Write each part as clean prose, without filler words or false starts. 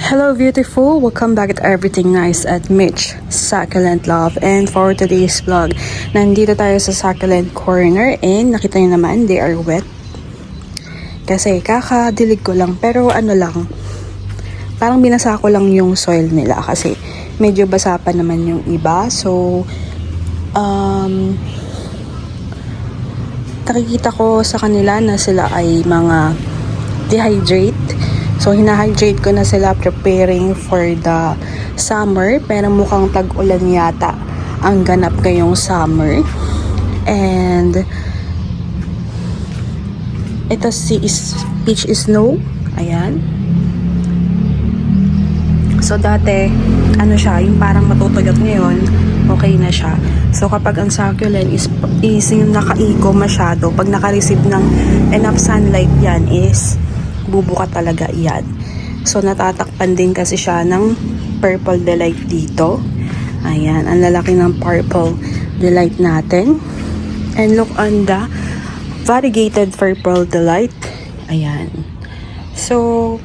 Hello beautiful, welcome back at Everything Nice at Mitch Succulent Love. And for today's vlog, nandito tayo sa Succulent Corner and nakita nyo naman, they are wet. Kasi kakadilig ko lang, pero ano lang, parang binasa ko lang yung soil nila kasi medyo basa pa naman yung iba. So, nakikita ko sa kanila na sila ay mga dehydrate. So, hina-hydrate ko na sila preparing for the summer. Pero mukhang tag-ulan yata ang ganap ngayong summer. And ito si Peach Snow. Ayan. So, dati, ano siya, yung parang matutuyot ngayon, okay na siya. So, kapag ang succulent is yung nakaiko masyado, pag naka-receive ng enough sunlight yan is bubuka talaga yan. So, natatakpan din kasi siya ng Purple Delight dito. Ayan, ang lalaki ng Purple Delight natin. And look on the variegated Purple Delight. Ayan. So,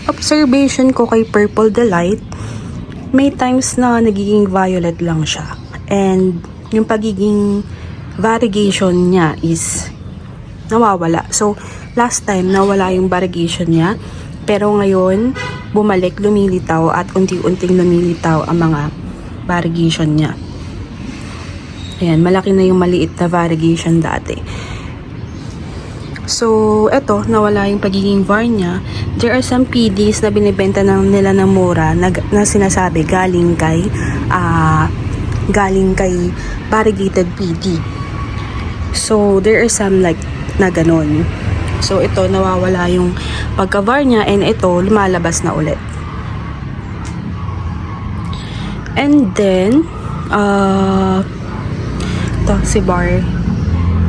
observation ko kay Purple Delight, may times na nagiging violet lang siya. And yung pagiging variegation niya is nawawala. So, last time, nawala yung variegation niya. Pero ngayon, bumalik, lumilitaw at unti-unting lumilitaw ang mga variegation niya. Ayan, malaki na yung maliit na variegation dati. So, eto, nawala yung pagiging var niya. There are some PDs na binibenta nila ng mura na sinasabi galing kay variegated PD. So, there are some like na ganon. So, ito, nawawala yung pagka-var niya and ito, lumalabas na ulit. And then, ito, si Bar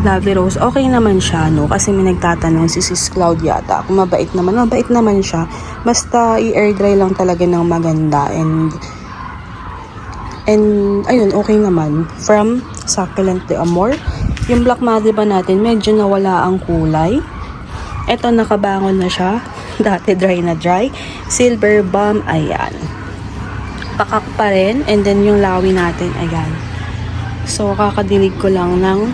Lovely Rose, okay naman siya, no? Kasi may nagtatanong si Sis Cloud yata. Kung mabait naman siya. Basta i-air dry lang talaga ng maganda. And ayun, okay naman. From Succulent de Amor. Yung Black Mother ba natin, medyo nawala ang kulay. Ito, nakabangon na siya. Dati dry na dry. Silver Bomb, ayan. Pakak pa rin. And then yung lawi natin, ayan. So, kakadilig ko lang ng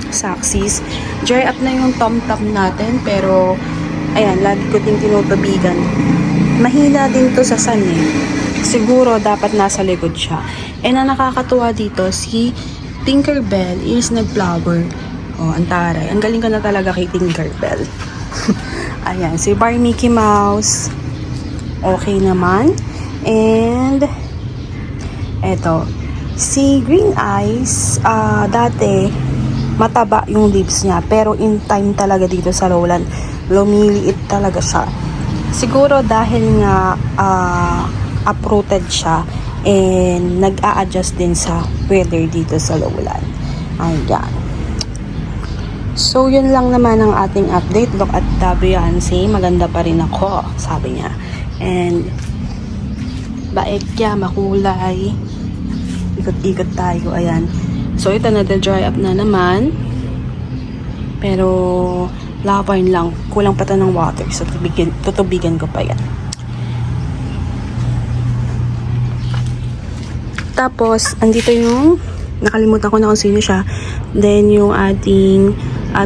Saxis. Dry up na yung tom-top natin. Pero, ayan, lagi ko din tinutubigan. Mahina din to sa sun eh. Siguro, dapat nasa likod siya. And ang nakakatuwa dito, si Tinkerbell is nag-flower. Oh, ang taray. Ang galing ka na talaga kay Tinkerbell. Ayan, si Bar Mickey Mouse. Okay naman. And eto, si Green Eyes, dati mataba yung lips niya. Pero in time talaga dito sa lowland, lumiliit talaga siya. Siguro dahil nga uprooted siya and nag-a-adjust din sa weather dito sa lowland. Ayan. So, yun lang naman ang ating update. Look at the Beyonce. Maganda pa rin ako, sabi niya. And, bait niya, makulay. Ikot-ikot tayo, ayan. So, ito na, dry up na naman. Pero, laban lang. Kulang pa ito ng water. So, tutubigan ko pa yan. Tapos, andito yung, nakalimutan ko na kung sino siya. Then, yung ating,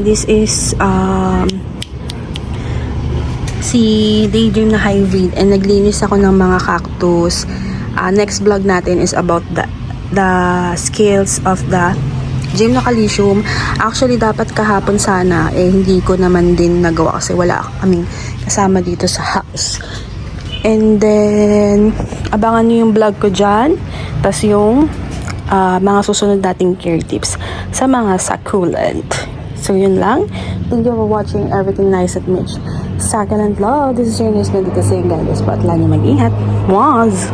this is, si Daydream na hybrid. And naglinis ako ng mga cactus. Next vlog natin is about the scales of the Gymnocalycium. Actually, dapat kahapon sana, hindi ko naman din nagawa kasi wala kaming kasama dito sa house. And then, abangan nyo yung vlog ko dyan. Tas yung mga susunod nating care tips sa mga succulent. So, yun lang. Thank you for watching Everything Nice at Mitch Succulent Love. This is your news na dito sa yung guys. At lagi mag-ingat. Mwaz!